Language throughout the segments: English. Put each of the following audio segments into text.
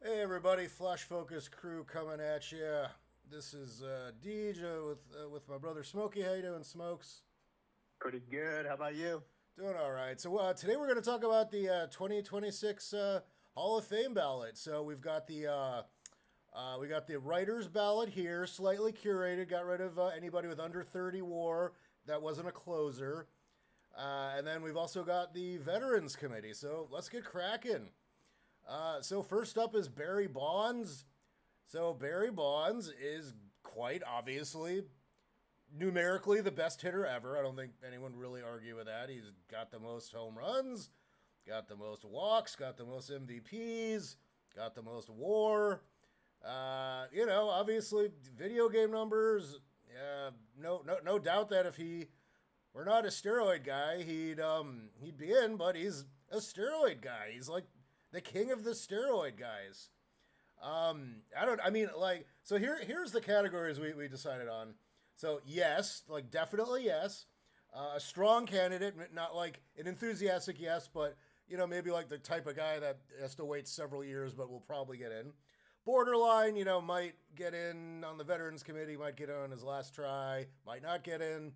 Hey everybody, Flash Focus crew coming at you. This is Deej with my brother Smokey. How you doing, Smokes? Pretty good. How about you? Doing all right. So today we're going to talk about the 2026 Hall of Fame ballot. So we got the writers ballot here, slightly curated. Got rid of anybody with under 30 WAR that wasn't a closer, and then we've also got the Veterans Committee. So let's get cracking. So first up is Barry Bonds. So Barry Bonds is quite obviously numerically the best hitter ever. I don't think anyone really argue with that. He's got the most home runs, got the most walks, got the most MVPs, got the most WAR. Obviously video game numbers. No doubt that if he were not a steroid guy, he'd be in. But he's a steroid guy. He's like the king of the steroid guys. I don't. I mean, like, so here's the categories we decided on. So yes, like definitely yes, a strong candidate, not like an enthusiastic yes, but maybe like the type of guy that has to wait several years, but will probably get in. Borderline, might get in on the Veterans Committee, might get in on his last try, might not get in.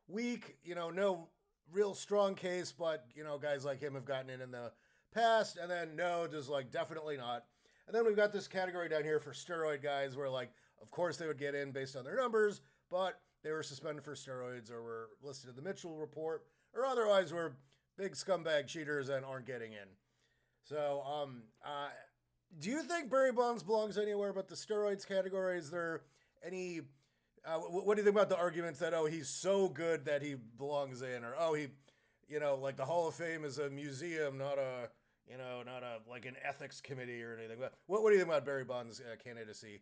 Weak, no real strong case, but guys like him have gotten in the past, and then no, just like definitely not. And then we've got this category down here for steroid guys where, like, of course they would get in based on their numbers, but they were suspended for steroids or were listed in the Mitchell report or otherwise were big scumbag cheaters and aren't getting in. So, do you think Barry Bonds belongs anywhere but the steroids category? Is there any. What do you think about the arguments that, oh, he's so good that he belongs in, or, oh, like the Hall of Fame is a museum, not a like an ethics committee or anything. What do you think about Barry Bonds' candidacy?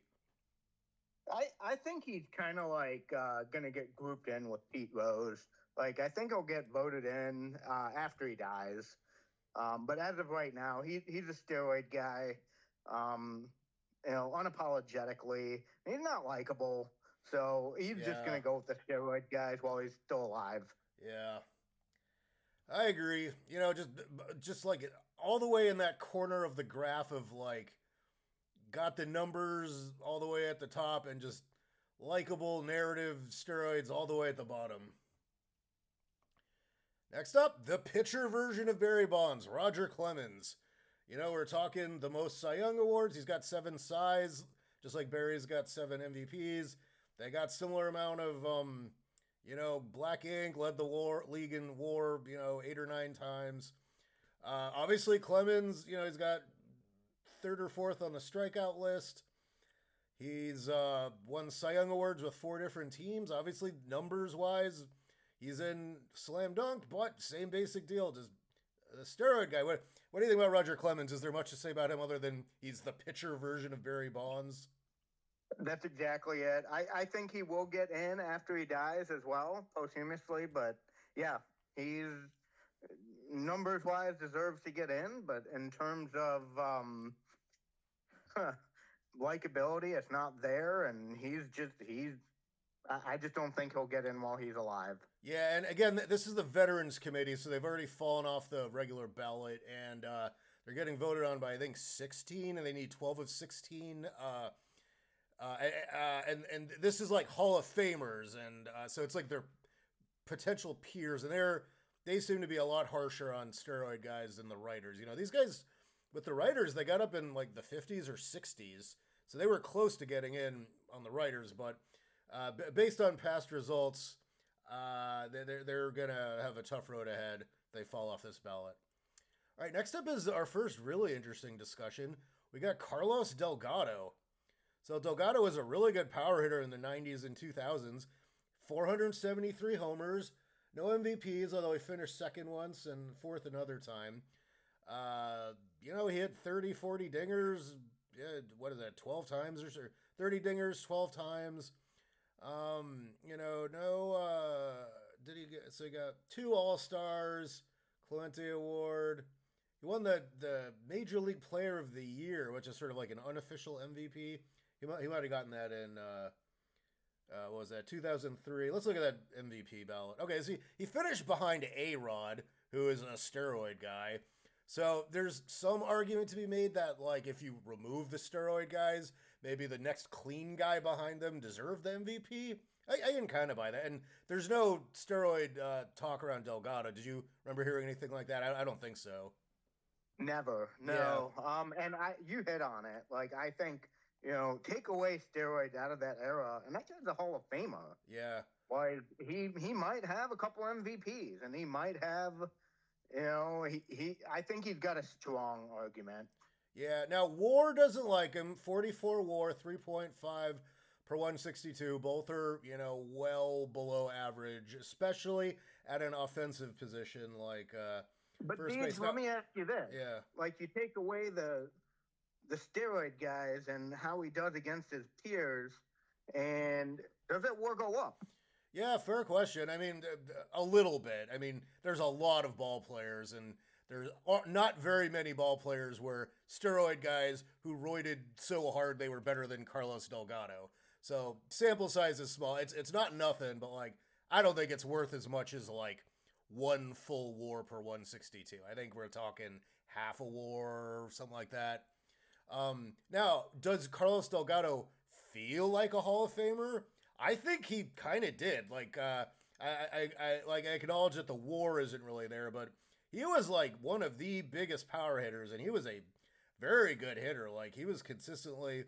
I think he's kind of like going to get grouped in with Pete Rose. Like, I think he'll get voted in after he dies. But as of right now, he's a steroid guy, unapologetically. He's not likable. So he's just going Yeah, to go with the steroid guys while he's still alive. yeah, I agree. Just like all the way in that corner of the graph of like got the numbers all the way at the top and just likable narrative steroids all the way at the bottom. Next up, the pitcher version of Barry Bonds, Roger Clemens. We're talking the most Cy Young awards. He's got 7 Cys, just like Barry's got 7 MVPs. They got similar amount of black ink, led the league in WAR, 8 or 9 times. Obviously, Clemens, he's got third or fourth on the strikeout list. He's won Cy Young awards with 4 different teams. Obviously, numbers wise, he's in slam dunk, but same basic deal. Just a steroid guy. What do you think about Roger Clemens? Is there much to say about him other than he's the pitcher version of Barry Bonds? That's exactly it. I think he will get in after he dies as well, posthumously. But yeah, he's numbers wise deserves to get in. But in terms of likability, it's not there. And I just don't think he'll get in while he's alive. Yeah, and again, this is the Veterans Committee, so they've already fallen off the regular ballot, and they're getting voted on by I think 16, and they need 12 of 16. And this is like Hall of Famers, and so it's like their potential peers, and they seem to be a lot harsher on steroid guys than the writers. These guys with the writers, they got up in like the 50s or 60s, so they were close to getting in on the writers, but based on past results, they're gonna have a tough road ahead. They fall off this ballot. All right, next up is our first really interesting discussion. We got Carlos Delgado. So Delgado was a really good power hitter in the 90s and 2000s. 473 homers, no MVPs, although he finished second once and fourth another time. He hit 30, 40 dingers. Yeah, what is that, 12 times or so? 30 dingers, 12 times. No, did he get, so he got 2 All-Stars, Clemente Award. He won the Major League Player of the Year, which is sort of like an unofficial MVP. He might have gotten that in what was that, 2003? Let's look at that MVP ballot. Okay, so he finished behind A Rod, who is a steroid guy. So there's some argument to be made that like if you remove the steroid guys, maybe the next clean guy behind them deserved the MVP. I can kind of buy that. And there's no steroid talk around Delgado. Did you remember hearing anything like that? I don't think so. Never, Yeah, no. And you hit on it. Like I think take away steroids out of that era, and that guy's a Hall of Famer. yeah, Like he might have a couple MVPs, and he might have he I think he's got a strong argument. yeah. Now War doesn't like him. 44 War, 3.5 per 162. Both are well below average, especially at an offensive position like But first Deej, base. let Now, me ask you this: yeah. like you take away the steroid guys and how he does against his peers, and does that war go up? Yeah, fair question. I mean, a little bit. I mean, there's a lot of ball players, and there's not very many ball players where steroid guys who roided so hard they were better than Carlos Delgado. So sample size is small. It's not nothing, but like I don't think it's worth as much as like one full war per 162. I think we're talking half a war or something like that. Now, does Carlos Delgado feel like a Hall of Famer? I think he kind of did. Like, I acknowledge that the WAR isn't really there, but he was like one of the biggest power hitters, and he was a very good hitter. Like, he was consistently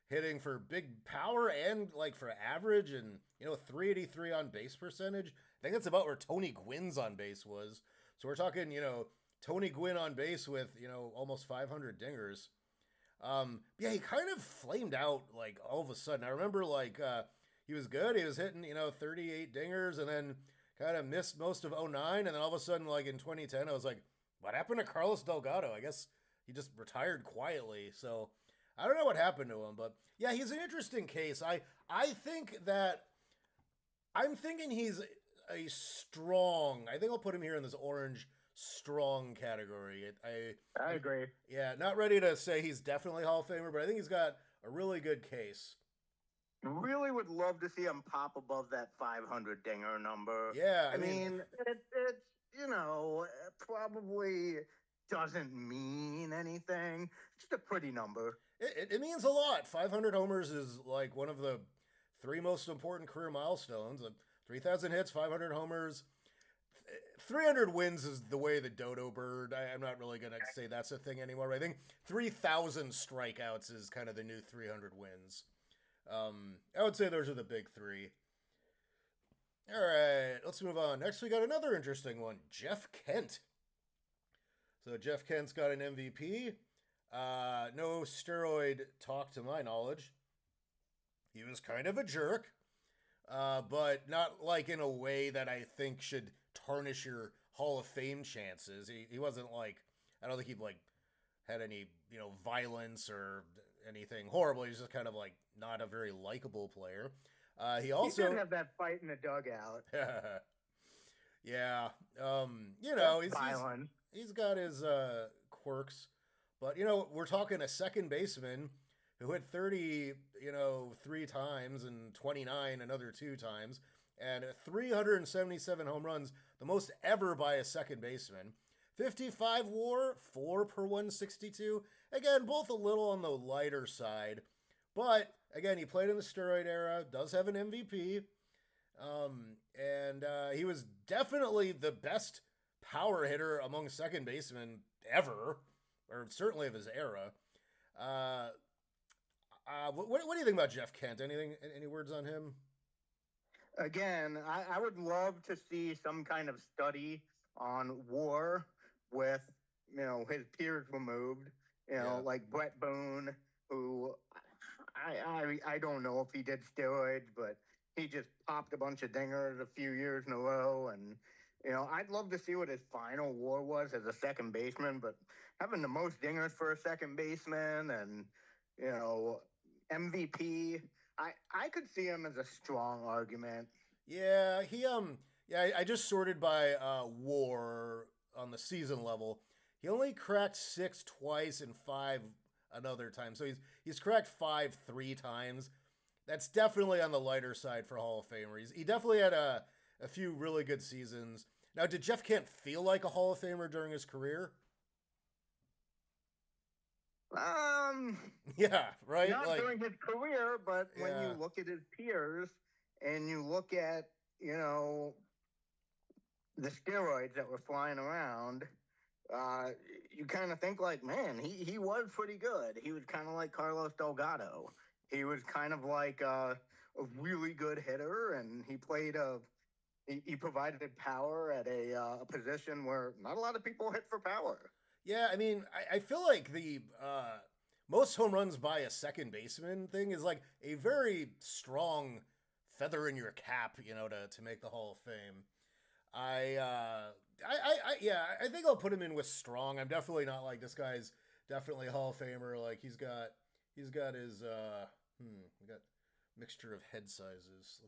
hitting for big power and like for average, and 383 on base percentage. I think that's about where Tony Gwynn's on base was. So we're talking, Tony Gwynn on base with almost 500 dingers. Yeah, he kind of flamed out like all of a sudden. I remember like he was good. He was hitting 38 dingers, and then kind of missed most of '09, and then all of a sudden like in 2010, I was like, what happened to Carlos Delgado? I guess he just retired quietly. So I don't know what happened to him, but yeah, he's an interesting case. I think that I'm thinking he's a strong. I think I'll put him here in this orange strong category. I I'm agree. yeah, not ready to say he's definitely Hall of Famer, but I think he's got a really good case. Really would love to see him pop above that 500 dinger number. Yeah, I I mean, mean, it's it probably doesn't mean anything. It's just a pretty number. it means a lot. 500 homers is like one of the three most important career milestones. 3,000 hits, 500 homers, 300 wins is the way the dodo bird. I'm not really going to say that's a thing anymore. I think 3,000 strikeouts is kind of the new 300 wins. I would say those are the big three. All right, let's move on. Next, we got another interesting one, Jeff Kent. So Jeff Kent's got an MVP. No steroid talk to my knowledge. He was kind of a jerk, but not like in a way that I think should tarnish your Hall of Fame chances. He wasn't like, I don't think he like had any violence or anything horrible. He's just kind of like not a very likable player. He He did also have that fight in the dugout. yeah, That's he's violent. he's got his quirks, but we're talking a second baseman who hit 30 three times and 29 another two times and 377 home runs, the most ever by a second baseman. 55 WAR, 4 per 162. Again, both a little on the lighter side, but again, he played in the steroid era. Does have an MVP. And he was definitely the best power hitter among second basemen ever, or certainly of his era. Uh, what do you think about Jeff Kent? Any words on him? Again, I would love to see some kind of study on war with his peers removed. Yeah. Like Brett Boone, who I don't know if he did steroids, but he just popped a bunch of dingers a few years in a row, and I'd love to see what his final war was as a second baseman. But having the most dingers for a second baseman and you know MVP, I could see him as a strong argument. Yeah, I just sorted by WAR on the season level. He only cracked six twice and five another time. So he's cracked five three times. That's definitely on the lighter side for Hall of Famer. He definitely had a few really good seasons. Now, did Jeff Kent feel like a Hall of Famer during his career? Um, Yeah, right. Not Like, during his career, but when you yeah, look at his peers and you look at, you know, the steroids that were flying around, uh, you kind of think like, man, he was pretty good. He was kind of like Carlos Delgado. He was kind of like a really good hitter, and he provided power at a position where not a lot of people hit for power. yeah. I mean, I feel like the most home runs by a second baseman thing is like a very strong feather in your cap, to make the Hall of Fame. Yeah, I think I'll put him in with strong. I'm definitely not like this guy's definitely a Hall of Famer. Like he's got his we got mixture of head sizes.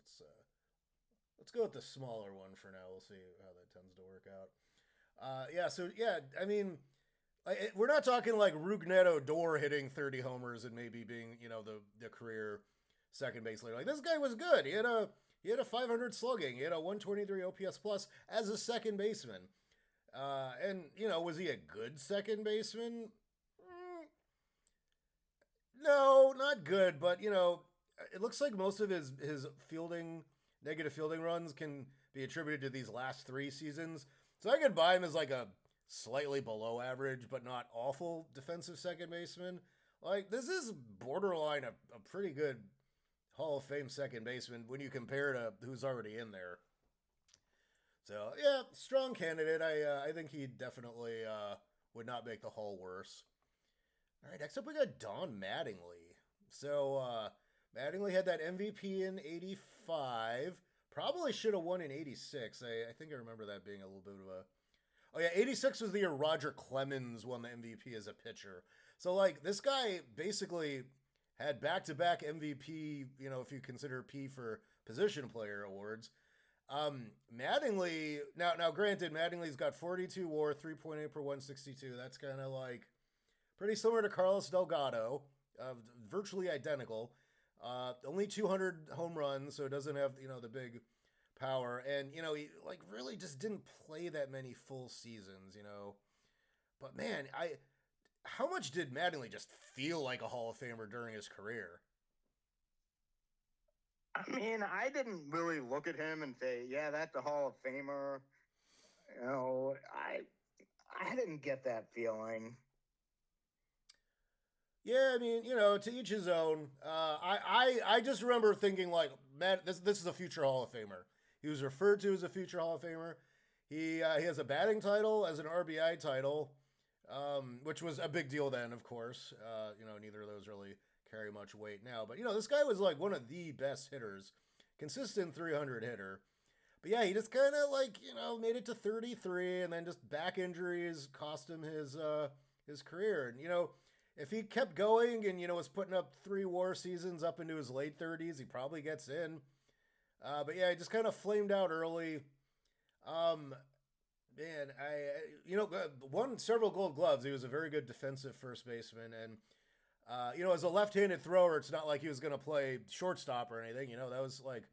Let's go with the smaller one for now. We'll see how that tends to work out. Yeah, so yeah, I mean, we're not talking like Rougned Odor hitting 30 homers and maybe being the career second base leader. Like this guy was good. He had a 500 slugging. He had a 123 OPS plus as a second baseman. And was he a good second baseman? No, not good. But it looks like most of his fielding negative fielding runs can be attributed to these last 3 seasons. So I could buy him as like a slightly below average, but not awful defensive second baseman. Like this is borderline a pretty good Hall of Fame second baseman when you compare to who's already in there. So yeah, strong candidate. I think he definitely would not make the Hall worse. All right, next up we got Don Mattingly. So Mattingly had that MVP in '85. Probably should have won in '86. I think I remember that being a little bit of a. Oh yeah, '86 was the year Roger Clemens won the MVP as a pitcher. So like this guy basically had back-to-back MVP. If you consider P for position player awards. Mattingly now granted, Mattingly's got 42 WAR, 3.8 per 162. That's kind of like pretty similar to Carlos Delgado, virtually identical. Only 200 home runs, so it doesn't have the big power, and he like really just didn't play that many full seasons. But man, how much did Mattingly just feel like a Hall of Famer during his career? I mean, I didn't really look at him and say, "Yeah, that's a Hall of Famer." You know, I didn't get that feeling. Yeah, I mean, to each his own. I just remember thinking like, man, this is a future Hall of Famer. He was referred to as a future Hall of Famer. He has a batting title as an RBI title, which was a big deal then, of course. Neither of those really carry much weight now. But this guy was like one of the best hitters, consistent 300 hitter. But yeah, he just kind of like made it to 33, and then just back injuries cost him his career. And if he kept going and was putting up 3 WAR seasons up into his late 30s, he probably gets in. But yeah, he just kind of flamed out early. Um, Man, won several Gold Gloves. He was a very good defensive first baseman, and as a left-handed thrower, it's not like he was going to play shortstop or anything. That was like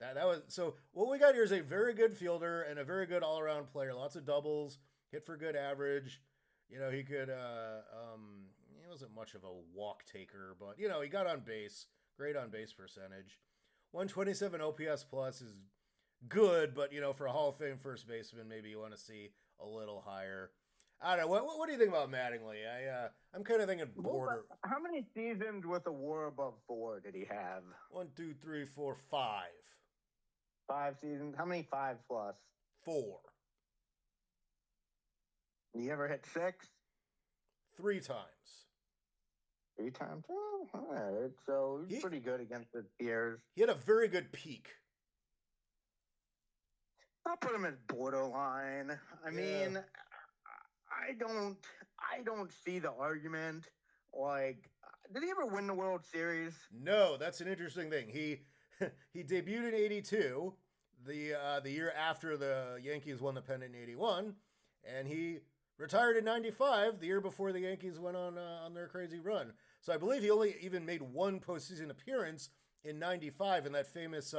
that was so. What we got here is a very good fielder and a very good all-around player. Lots of doubles, hit for good average. He could. He wasn't much of a walk taker, but he got on base. Great on base percentage. 127 OPS plus is good, but for a Hall of Fame first baseman, maybe you want to see a little higher. I don't know. What do you think about Mattingly? I'm kind of thinking border. How many seasons with a WAR above 4 did he have? 1, 2, 3, 4, 5. 5 seasons. How many 5 plus? 4. You ever hit 6? 3 times. 3 times? Oh, all right. So he's pretty good against his peers. He had a very good peak. I'll put him as borderline. I mean, I don't see the argument. Like, did he ever win the World Series? No, that's an interesting thing. He he debuted in '82, the year after the Yankees won the pennant in '81, and he retired in '95, the year before the Yankees went on their crazy run. So I believe he only even made one postseason appearance in '95 in that famous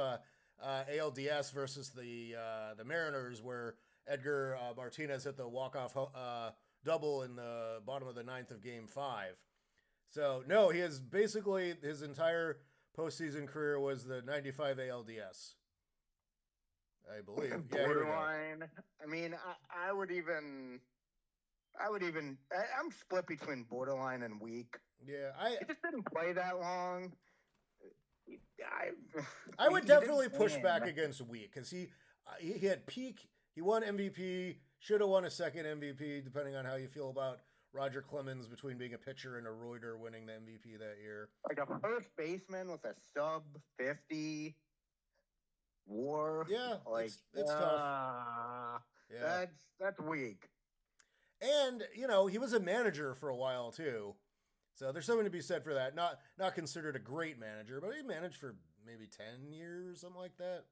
ALDS versus the Mariners, where Edgar Martinez hit the walk-off double in the bottom of the ninth of Game 5. So no, he has basically his entire postseason career was the '95 ALDS, I believe. Yeah, here we go. Borderline. I mean, I'm split between borderline and weak. Yeah, I He just didn't play that long. I, I would he didn't definitely push win. back against Week because he had peak. He won MVP. Should have won a second MVP, depending on how you feel about Roger Clemens between being a pitcher and a Reuter winning the MVP that year. Like a first baseman with a sub 50 WAR. Yeah, Like it's tough. Yeah, that's weak. and he was a manager for a while too, so there's something to be said for that. Not considered a great manager, but he managed for maybe 10 years, something like that.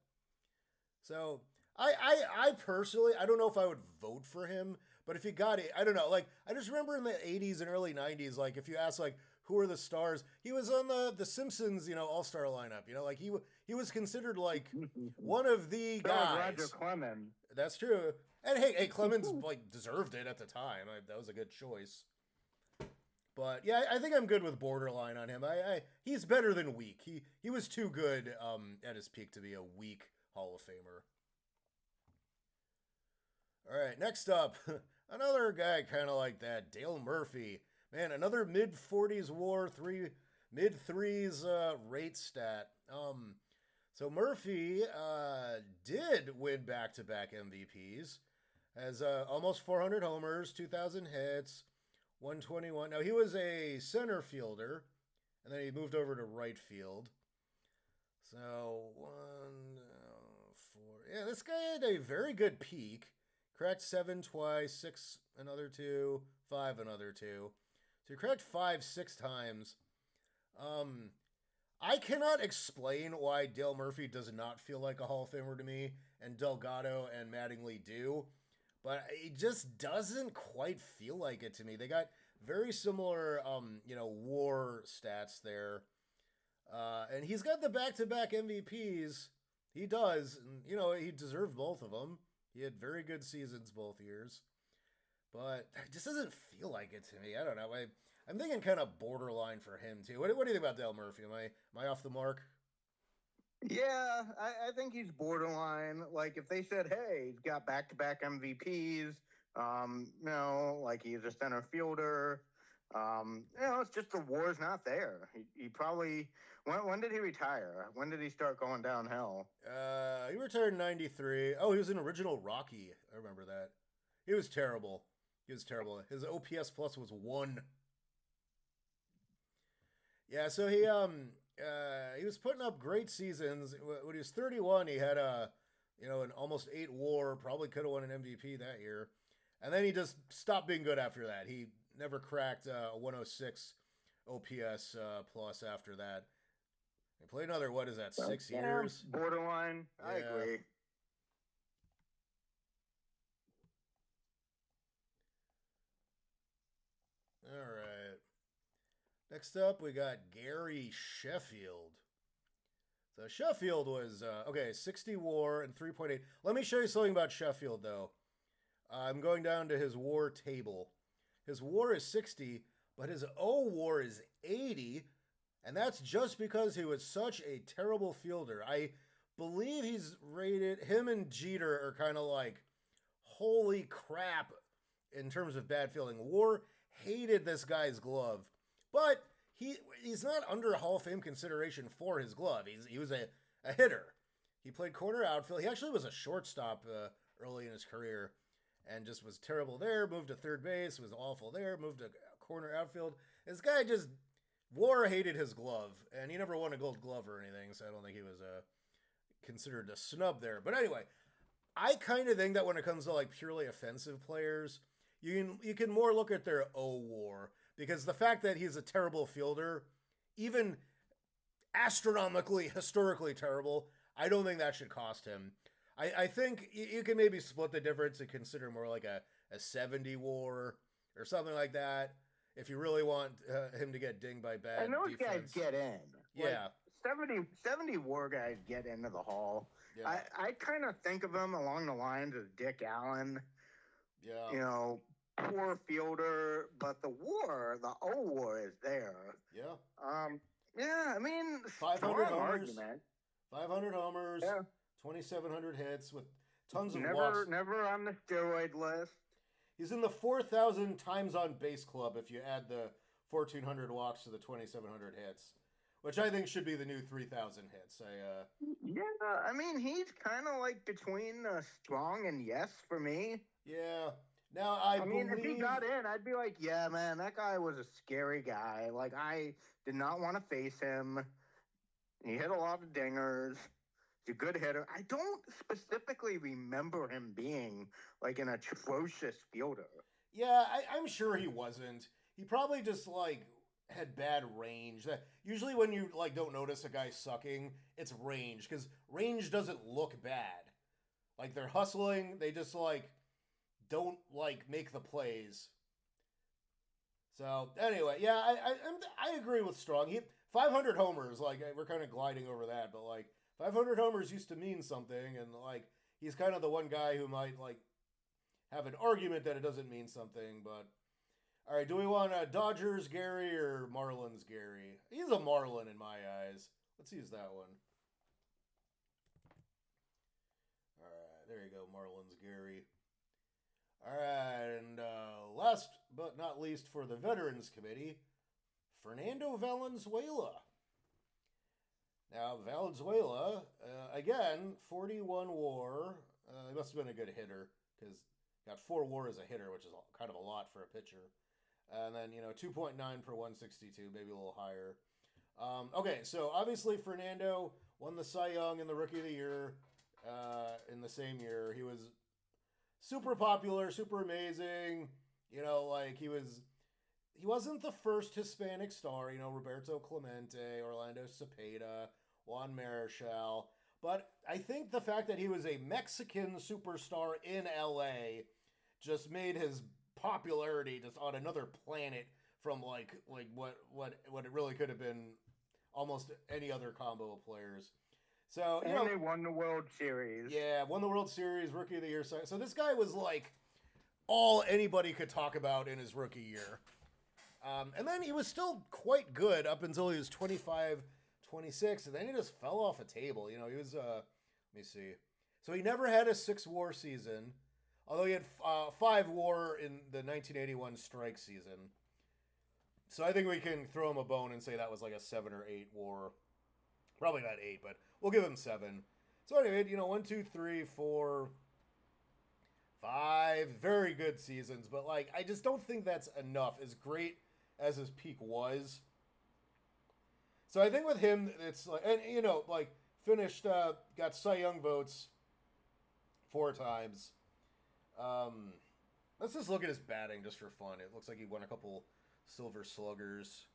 So I personally, I don't know if I would vote for him, but if he got it, I don't know. Like I just remember in the '80s and early '90s, like if you ask like who are the stars, he was on the Simpsons, All Star lineup. Like he was considered like one of the guys. Roger Clemens. That's true. And hey, Clemens like deserved it at the time. That was a good choice. But yeah, I think I'm good with borderline on him. He's better than weak. He was too good at his peak to be a weak Hall of Famer. All right, next up, another guy kind of like that, Dale Murphy. Man, another mid 40s WAR, mid threes rate stat. So Murphy did win back-to-back MVPs, has almost 400 homers, 2,000 hits, 121. Now he was a center fielder, and then he moved over to right field. So 4. Yeah, this guy had a very good peak. Cracked 7 twice, 6 another 2, 5 another 2. So he cracked 5 6 times. I cannot explain why Dale Murphy does not feel like a Hall of Famer to me, and Delgado and Mattingly do, but it just doesn't quite feel like it to me. They got very similar, WAR stats there, and he's got the back-to-back MVPs. He does, and he deserved both of them. He had very good seasons both years, but it just doesn't feel like it to me. I don't know. I'm thinking kind of borderline for him too. What do you think about Dale Murphy? Am I off the mark? Yeah, I think he's borderline. Like if they said, "Hey, he's got back-to-back MVPs," like he's a center fielder. It's just the war's not there. He probably when did he retire? When did he start going downhill? He retired in '93. Oh, he was an original Rocky. I remember that. He was terrible. His OPS plus was 1. Yeah, so he was putting up great seasons. When he was 31, he had an almost 8 WAR. Probably could have won an MVP that year, and then he just stopped being good after that. He never cracked a 106 OPS plus after that. He played another 6 years? Borderline. Yeah. I agree. All right. Next up, we got Gary Sheffield. So Sheffield was 60 WAR and 3.8. Let me show you something about Sheffield though. I'm going down to his WAR table. His WAR is 60, but his O WAR is 80, and that's just because he was such a terrible fielder. I believe he's rated, him and Jeter are kind of like, holy crap in terms of bad fielding. WAR hated this guy's glove, but he's not under Hall of Fame consideration for his glove. He was a hitter. He played corner outfield. He actually was a shortstop early in his career and just was terrible there. Moved to third base, was awful there. Moved to corner outfield. This guy just hated his glove, and he never won a Gold Glove or anything, so I don't think he was considered a snub there. But anyway, I kind of think that when it comes to like purely offensive players, you can more look at their O WAR, because the fact that he's a terrible fielder, even astronomically, historically terrible, I don't think that should cost him. I think you can maybe split the difference and consider more like a 70 WAR or something like that if you really want him to get dinged by bad and those defense. Guys get in. Yeah. Like 70 WAR guys get into the Hall. Yeah. I kind of think of him along the lines of Dick Allen. Yeah. poor fielder, but the O WAR is there. Yeah. Um, yeah, I mean, 500 strong homers, argument. 500 homers, Yeah, 2,700 hits with tons of walks. never on the steroid list. He's in the 4,000 times on base club if you add the 1,400 walks to the 2,700 hits, which I think should be the new 3,000 hits. Yeah, I mean, he's kind of like between strong and yes for me. Yeah. Now I I mean, if he believe. got in, I'd be like, yeah, man, that guy was a scary guy. Like, I did not want to face him. He hit a lot of dingers. He's a good hitter. I don't specifically remember him being like an atrocious fielder. Yeah, I'm sure he wasn't. He probably just like had bad range. That usually when you like don't notice a guy sucking, it's range because range doesn't look bad. Like they're hustling, they just like don't like make the plays. So anyway, yeah, I agree with Strong. 500 homers, like we're kind of gliding over that, but like 500 homers used to mean something, and like he's kind of the one guy who might like have an argument that it doesn't mean something. But all right, do we want Dodgers Gary or Marlins Gary? He's a Marlin in my eyes. Let's use that one. All right, there you go, Marlins Gary. All right, and last but not least for the Veterans Committee, Fernando Valenzuela. Now, Valenzuela, again, 41 WAR. He must have been a good hitter because got 4 WAR as a hitter, which is kind of a lot for a pitcher. And then, 2.9 per 162, maybe a little higher. Okay, so obviously Fernando won the Cy Young and the Rookie of the Year in the same year. He was super popular, super amazing. He wasn't the first Hispanic star. Roberto Clemente, Orlando Cepeda, Juan Marichal. But I think the fact that he was a Mexican superstar in LA just made his popularity just on another planet from like what it really could have been almost any other combo of players. So and they won the World Series. Yeah, won the World Series, Rookie of the Year. So this guy was like all anybody could talk about in his rookie year. And then he was still quite good up until he was 25, 26, and then he just fell off a table. He was, let me see. So he never had a 6 WAR season, although he had 5 WAR in the 1981 strike season. So I think we can throw him a bone and say that was like a 7 or 8 WAR. Probably not 8, but we'll give him 7. So anyway, 1, 2, 3, 4, 5 very good seasons, but like I just don't think that's enough. As great as his peak was. So I think with him, it's like, and finished, got Cy Young votes 4 times. Let's just look at his batting just for fun. It looks like he won a couple Silver Sluggers.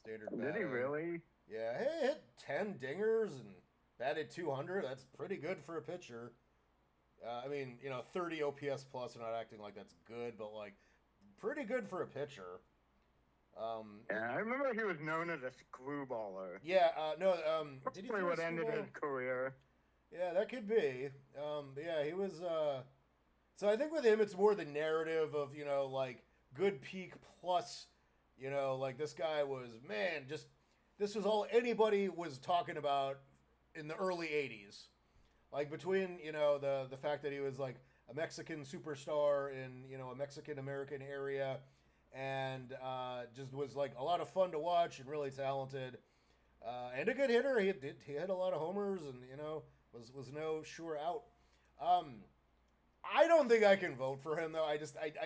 Standard batting. Did he really? Yeah, he hit 10 dingers and batted 200. That's pretty good for a pitcher. 30 OPS plus. I'm not acting like that's good, but like pretty good for a pitcher. Yeah, I remember he was known as a screwballer. Yeah, no. Did he Probably what ended his career. Yeah, that could be. But yeah, he was. So I think with him, it's more the narrative of like good peak plus, like this guy was just this was all anybody was talking about in the early '80s, like between the fact that he was like a Mexican superstar in a Mexican American area. And just was like a lot of fun to watch and really talented, and a good hitter. He hit a lot of homers and was no sure out. I don't think I can vote for him though. I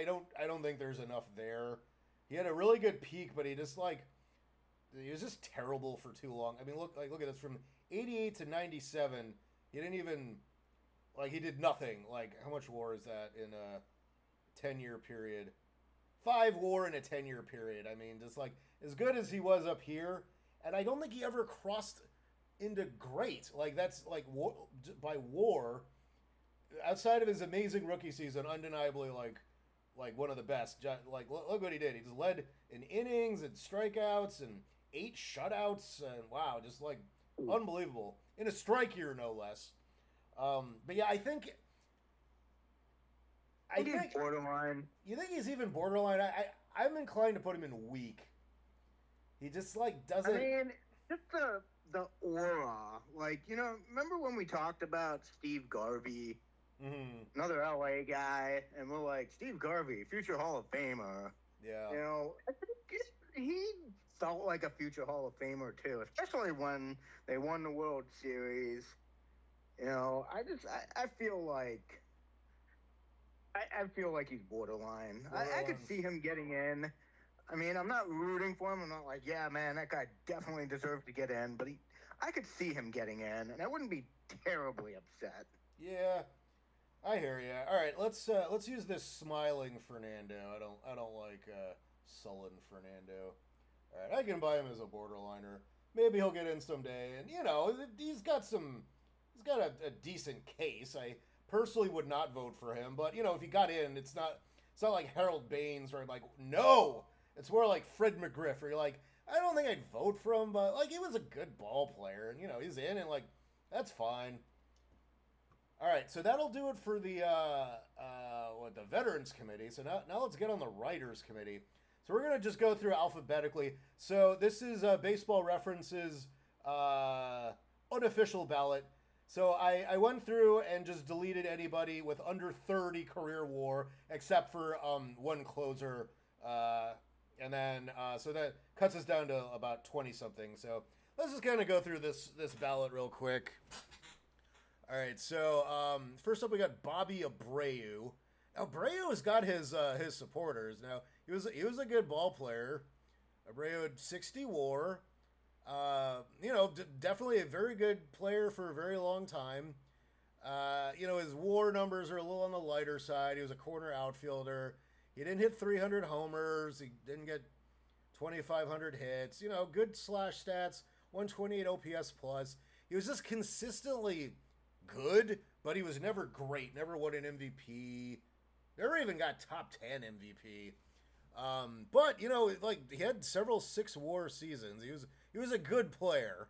don't think there's enough there. He had a really good peak, but he was just terrible for too long. I mean, look at this from 88 to 97. He didn't even he did nothing. Like how much WAR is that in a 10-year period? 5 WAR in a 10-year period. I mean, just like as good as he was up here, and I don't think he ever crossed into great. Like that's like by WAR, outside of his amazing rookie season, undeniably like one of the best. Like look what he did. He just led in innings and strikeouts and 8 shutouts, and wow, just like unbelievable in a strike year no less. But yeah, I think I I think he's think borderline. you think he's even borderline. I'm inclined to put him in weak. He just like I doesn't. mean, just the aura. Like, remember when we talked about Steve Garvey, Mm, another LA guy, and we're like, Steve Garvey, future Hall of Famer. yeah. I think he felt like a future Hall of Famer too, especially when they won the World Series. I feel like I feel like he's borderline. I could Borderline. see him getting in. I mean, I'm not rooting for him. I'm not like, yeah, man, that guy definitely deserves to get in. But I could see him getting in, and I wouldn't be terribly upset. Yeah, I hear you. All right, let's use this smiling Fernando. I don't like sullen Fernando. All right, I can buy him as a borderliner. Maybe he'll get in someday, and he's got a decent case. I personally would not vote for him, but if he got in, it's not like Harold Baines where I'm like no. It's more like Fred McGriff where you're like I don't think I'd vote for him, but like he was a good ball player, and he's in, and like that's fine. All right, so that'll do it for the Veterans Committee. So now let's get on the Writers Committee. So we're gonna just go through alphabetically. So this is Baseball References unofficial ballot. So I went through and just deleted anybody with under 30 career WAR, except for one closer, and then so that cuts us down to about 20 something. So let's just kind of go through this ballot real quick. All right, so first up we got Bobby Abreu. Now Abreu has got his supporters. Now he was a good ball player. Abreu had 60 WAR. Definitely a very good player for a very long time. His WAR numbers are a little on the lighter side. He was a corner outfielder. He didn't hit 300 homers. He didn't get 2,500 hits. Good slash stats, 128 OPS plus. He was just consistently good, but he was never great. Never won an MVP. Never even got top 10 MVP. But like he had several 6 WAR seasons. He was a good player.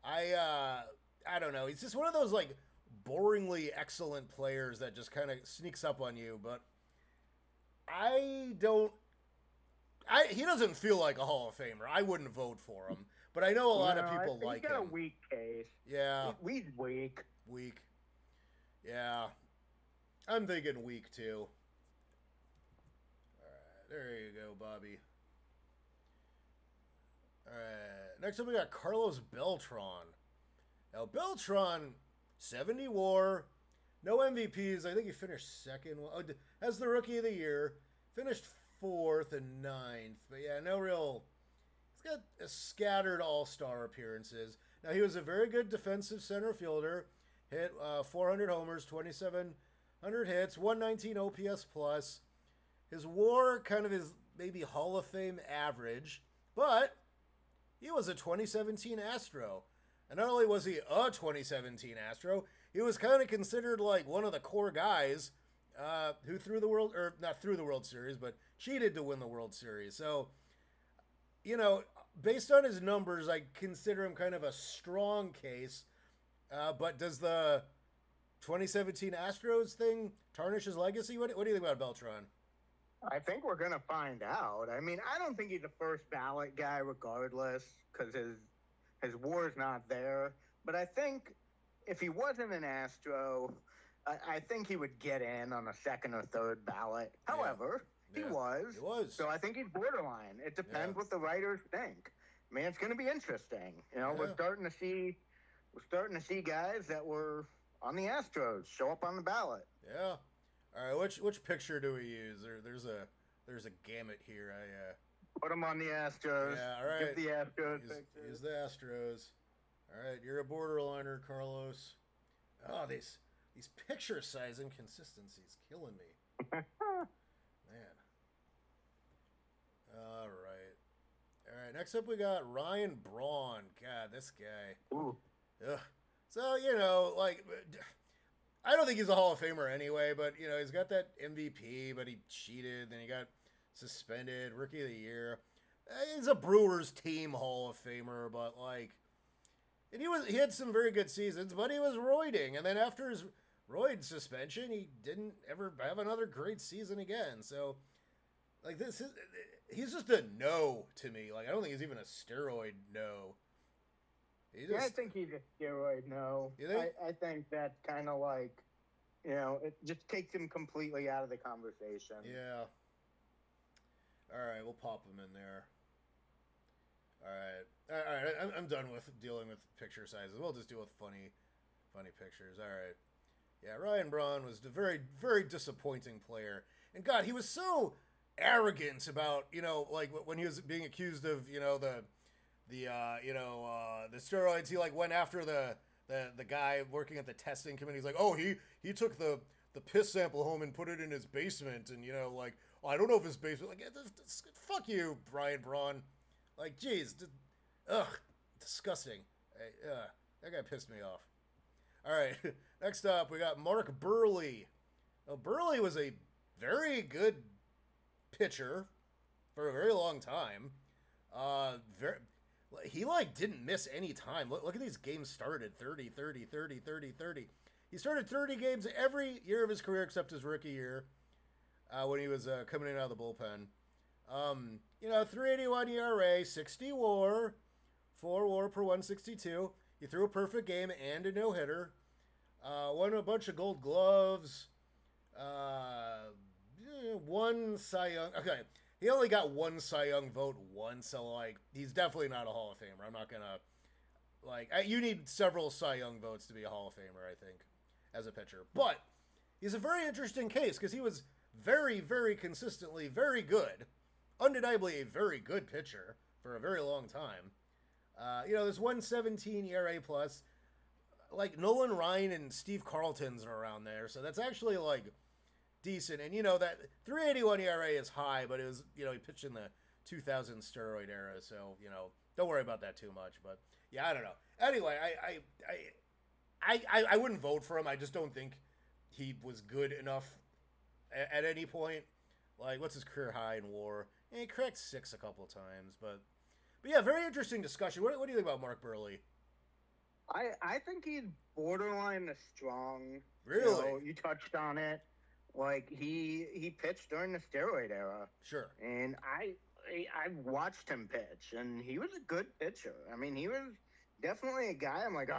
I don't know. He's just one of those like boringly excellent players that just kind of sneaks up on you. But I don't. He doesn't feel like a Hall of Famer. I wouldn't vote for him. But I know a lot of people like he's got him. a weak case. Yeah. He's weak. Weak. Yeah. I'm thinking weak too. Alright, there you go, Bobby. Alright. Next up we got Carlos Beltran. Now Beltran, 70 WAR, no MVPs. I think he finished second. As the rookie of the year. Finished 4th and 9th. But yeah, no real. He's got scattered all-star appearances. Now he was a very good defensive center fielder. Hit 400 homers, 2,700 hits, 119 OPS plus. His WAR kind of is maybe Hall of Fame average, but he was a 2017 Astro. And not only was he a 2017 Astro, he was kind of considered like one of the core guys who not threw the World Series, but cheated to win the World Series. So, based on his numbers, I consider him kind of a strong case. But does the 2017 Astros thing tarnish his legacy? What do you think about Beltran? I think we're gonna find out. I mean, I don't think he's a first ballot guy, regardless, because his WAR's not there. But I think if he wasn't an Astro, I think he would get in on a second or third ballot. However, Yeah. he was. He was. So I think he's borderline. It depends what the writers think. I mean, it's going to be interesting. We're starting to see guys that were on the Astros show up on the ballot. Yeah. All right. Which picture do we use? There's a gamut here. Put them on the Astros. Yeah. All right. Get the Astros picture. Use the Astros. All right. You're a borderliner, Carlos. Oh, these picture size inconsistencies killing me. Man. All right. Next up, we got Ryan Braun. God, this guy. Ooh. Ugh. So, I don't think he's a Hall of Famer anyway, but, he's got that MVP, but he cheated, then he got suspended, Rookie of the Year. He's a Brewers team Hall of Famer, but, and he had some very good seasons, but he was roiding, and then after his roid suspension, he didn't ever have another great season again. So, like, he's just a no to me. Like, I don't think he's even a steroid no. Yeah, I think he's a steroid no. You think? I think that's kind of like, it just takes him completely out of the conversation. Yeah. All right, we'll pop him in there. All right. I'm done with dealing with picture sizes. We'll just deal with funny pictures. All right. Yeah, Ryan Braun was a very, very disappointing player. And God, he was so arrogant about, like when he was being accused of, the steroids. He like went after the guy working at the testing committee. He's like, oh, he took the piss sample home and put it in his basement, and like, oh, I don't know if his basement. Like, fuck you, Ryan Braun. Like, geez, disgusting. That guy pissed me off. All right, next up we got Mark Burley. Well, Burley was a very good pitcher for a very long time. He like didn't miss any time. Look at these games started 30, 30, 30, 30, 30. He started 30 games every year of his career except his rookie year when he was coming in out of the bullpen. 381 ERA, 60 WAR, 4 WAR per 162. He threw a perfect game and a no-hitter. Won a bunch of gold gloves. One Cy Young. Okay, he only got one Cy Young vote once, so, like, he's definitely not a Hall of Famer. I'm not going to, like, you need several Cy Young votes to be a Hall of Famer, I think, as a pitcher. But he's a very interesting case because he was very, very consistently very good. Undeniably a very good pitcher for a very long time. There's 117 ERA plus. Like, Nolan Ryan and Steve Carlton's are around there, so that's actually, like, decent. And, that 381 ERA is high, but it was, he pitched in the 2000 steroid era, so, don't worry about that too much. But, yeah, I don't know. Anyway, I wouldn't vote for him. I just don't think he was good enough at any point. Like, what's his career high in WAR? He cracked 6 a couple of times, but yeah, very interesting discussion. What do you think about Mark Burley? I think he's borderline a strong. Really? You touched on it. Like, he pitched during the steroid era. Sure. And I watched him pitch, and he was a good pitcher. I mean, he was definitely a guy I'm like,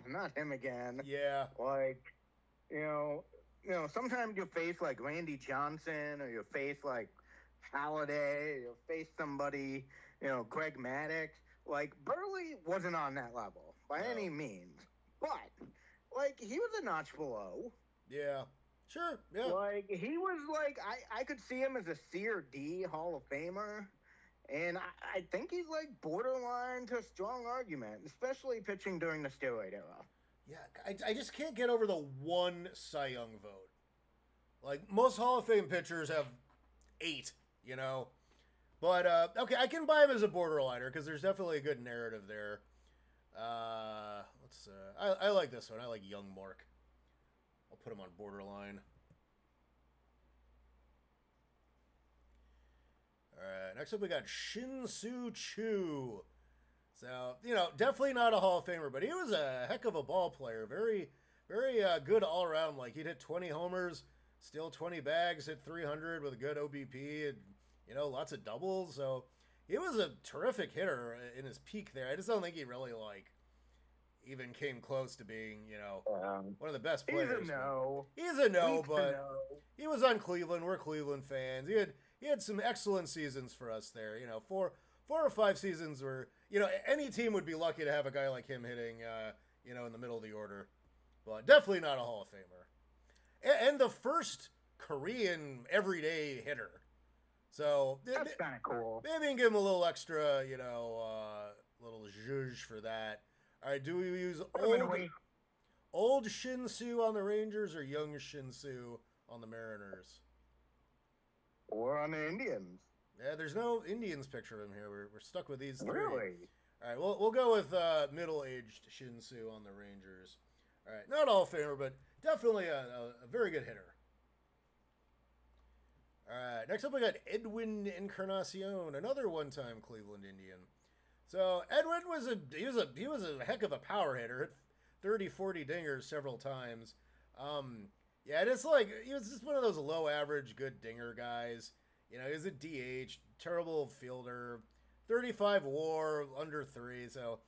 not him again. Yeah. Like, sometimes you'll face like Randy Johnson, or you'll face like Halladay, or you'll face somebody, Greg Maddux. Like, Burley wasn't on that level by any means, but like, he was a notch below. Yeah. Sure. Yeah. Like, he was like, I could see him as a C or D Hall of Famer. And I think he's like borderline to a strong argument, especially pitching during the steroid era. Yeah, I just can't get over the one Cy Young vote. Like, most Hall of Fame pitchers have 8, But, okay, I can buy him as a borderliner because there's definitely a good narrative there. I like this one. I like young Mark. I'll put him on borderline. All right, next up we got Shin-Soo Choo. So, definitely not a Hall of Famer, but he was a heck of a ball player. Very, very good all around. Like, he'd hit 20 homers, steal 20 bags, hit 300 with a good OBP, and, lots of doubles. So, he was a terrific hitter in his peak there. I just don't think he really, like, even came close to being, one of the best players. He's a no. He's a no, but he was on Cleveland. We're Cleveland fans. He had some excellent seasons for us there. 4 or 5 seasons where, any team would be lucky to have a guy like him hitting, in the middle of the order. But definitely not a Hall of Famer. And the first Korean everyday hitter. So that's kind of cool. Maybe we can give him a little extra, little zhuzh for that. All right, do we use old Shin-Soo on the Rangers or young Shin-Soo on the Mariners? Or on the Indians. Yeah, there's no Indians picture of him here. We're stuck with these 3. Really? All right, we'll go with middle-aged Shin-Soo on the Rangers. All right, not Hall of Famer, but definitely a very good hitter. All right, next up we got Edwin Encarnacion, another one-time Cleveland Indian. So Edwin was a heck of a power hitter, hit 30, 40 dingers several times. Yeah, it's like he was just one of those low average, good dinger guys. He was a DH, terrible fielder, 35 WAR, under three. So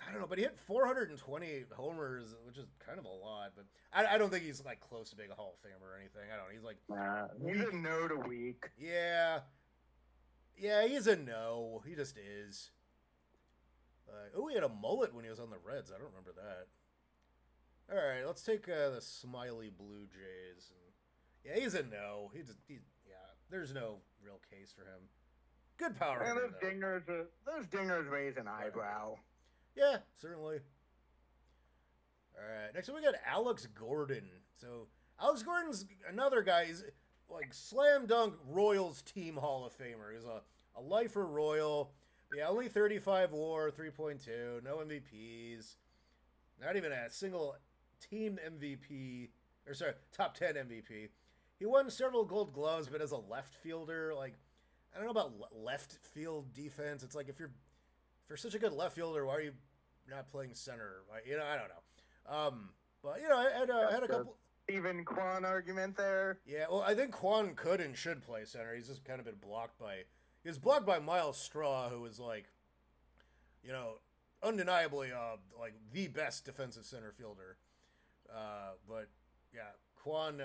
I don't know, but he hit 420 homers, which is kind of a lot. But I don't think he's like close to being a Hall of Famer or anything. I don't know. He's like He's weak. a no to weak. Yeah, yeah, he's a no. He just is. Oh, he had a mullet when he was on the Reds. I don't remember that. All right, let's take the Smiley Blue Jays. Yeah, he's a no. Yeah. There's no real case for him. Good power And hitter, though. those dingers raise an eyebrow. Yeah, certainly. All right, next up we got Alex Gordon. So Alex Gordon's another guy. He's like slam dunk Royals team Hall of Famer. He's a lifer Royal. But yeah, only 35 WAR, 3.2, no MVPs. Not even a single team MVP, or sorry, top 10 MVP. He won several Gold Gloves, but as a left fielder, like I don't know about left field defense. It's like if you're such a good left fielder, why are you not playing center? Like, I don't know. But I had a couple. Stephen Kwan argument there. Yeah, well, I think Kwan could and should play center. He's just kind of been blocked by. He was blocked by Miles Straw, who was like, undeniably like the best defensive center fielder. But yeah, Kwan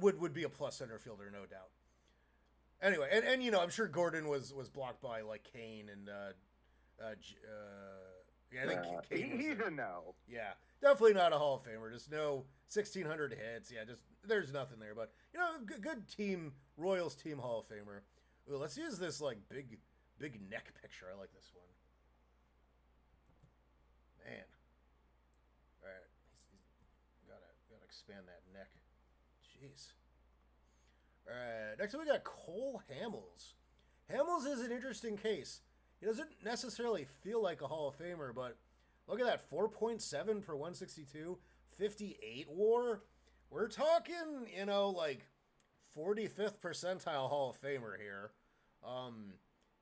would be a plus center fielder, no doubt. Anyway, and I'm sure Gordon was blocked by like Kane and yeah, I think Kane he's a no. Yeah, definitely not a Hall of Famer. Just no 1,600 hits. Yeah, just there's nothing there. But good team, Royals team Hall of Famer. Ooh, let's use this like big neck picture. I like this one. Man, all right, he's gotta expand that neck. Jeez. All right, next up we got Cole Hamels. Hamels is an interesting case. He doesn't necessarily feel like a Hall of Famer, but look at that, 4.7 per 162, 58 WAR. We're talking, like 45th percentile Hall of Famer here.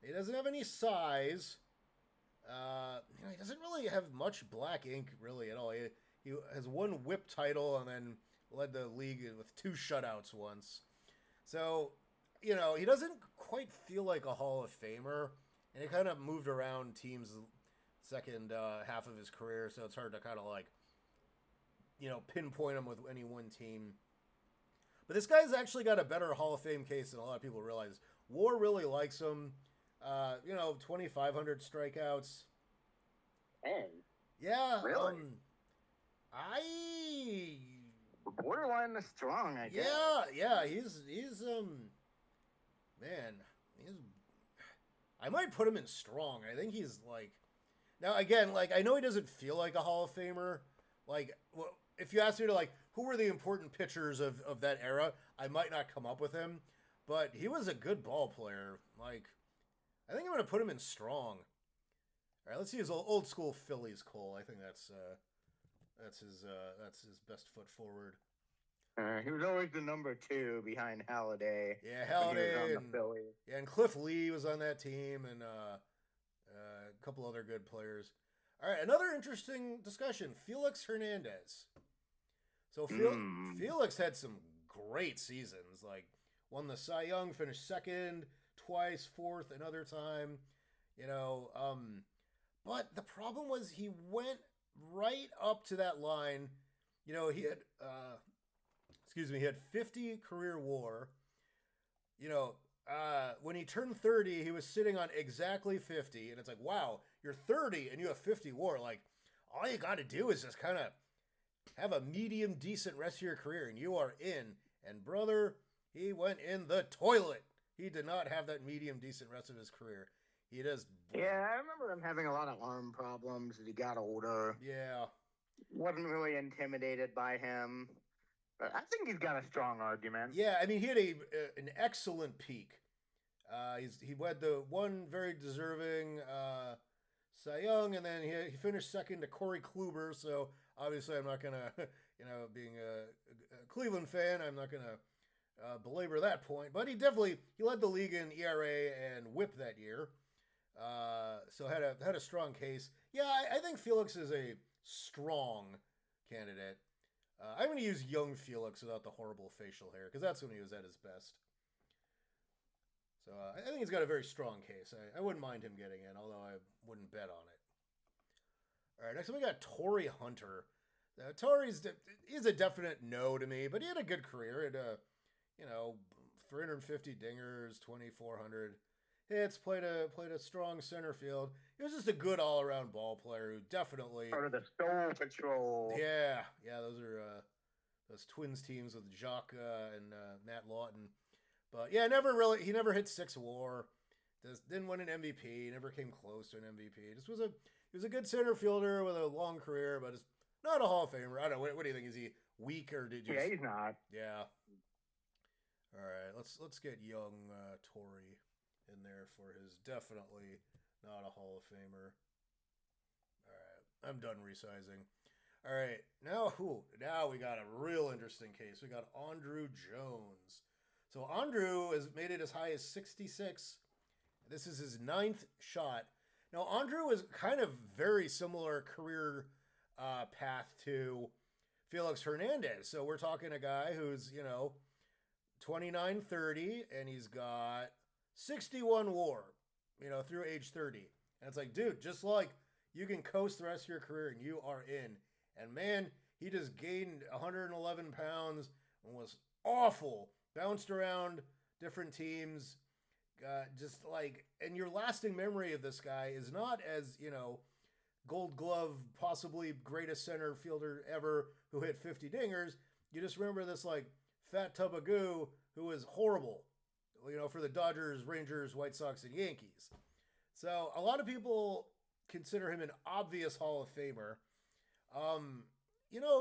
He doesn't have any size. He doesn't really have much black ink really at all. He has one whip title and then led the league with 2 shutouts once. So, he doesn't quite feel like a Hall of Famer, and he kind of moved around teams second half of his career, so it's hard to kind of like, pinpoint him with any one team. But this guy's actually got a better Hall of Fame case than a lot of people realize. WAR really likes him. 2,500 strikeouts. Dang. Yeah. Really? I borderline is strong, I guess. Yeah, he's man, I might put him in strong. I think he's like, now again, like I know he doesn't feel like a Hall of Famer. Like, well, if you ask me to like, who were the important pitchers of that era, I might not come up with him, but he was a good ball player. Like, I think I'm gonna put him in strong. All right, let's use old school Phillies Cole. I think that's his best foot forward. He was always the number 2 behind Halladay. Yeah, Halladay and and Cliff Lee was on that team, and a couple other good players. All right, another interesting discussion: Felix Hernandez. So Felix had some great seasons. Like won the Cy Young, finished second twice, fourth another time. But the problem was he went right up to that line. He had he had 50 career WAR. When he turned 30, he was sitting on exactly 50, and it's like, wow, you're 30 and you have 50 WAR. Like, all you got to do is just kind of have a medium decent rest of your career, and you are in. And brother, he went in the toilet. He did not have that medium decent rest of his career. He just Yeah, I remember him having a lot of arm problems as he got older. Yeah. Wasn't really intimidated by him. But I think he's got a strong argument. Yeah, I mean, he had an excellent peak. He had the one very deserving Cy Young, and then he finished second to Corey Kluber. So obviously, I'm not gonna, being a Cleveland fan, I'm not gonna belabor that point. But he led the league in ERA and WHIP that year. So had a strong case. Yeah, I think Felix is a strong candidate. I'm going to use young Felix without the horrible facial hair because that's when he was at his best. So I think he's got a very strong case. I wouldn't mind him getting in, although I wouldn't bet on it. All right, next we got Torrey Hunter. He's a definite no to me, but he had a good career. He had 350 dingers, 2,400 hits. Played a strong center field. He was just a good all around ball player who definitely Part of the Soul Patrol. Yeah. Those are those Twins teams with Jacques and Matt Lawton. But yeah, he never hit 6 WAR. Didn't win an MVP. Never came close to an MVP. He was a good center fielder with a long career, but it's not a Hall of Famer. I don't know. What do you think? Is he weak or did you? Yeah, he's not. Yeah. All right, let's get young Torrey in there for his definitely not a Hall of Famer. All right, I'm done resizing. All right, now we got a real interesting case. We got Andrew Jones. So Andrew has made it as high as 66. This is his 9th shot. Now Andrew is kind of very similar career path to Felix Hernandez. So we're talking a guy who's 29-30, and he's got 61 WAR, through age 30. And it's like, dude, just like you can coast the rest of your career and you are in. And man, he just gained 111 pounds and was awful. Bounced around different teams. And your lasting memory of this guy is not as, Gold Glove, possibly greatest center fielder ever who hit 50 dingers. You just remember this fat tub of goo who was horrible, for the Dodgers, Rangers, White Sox, and Yankees. So a lot of people consider him an obvious Hall of Famer.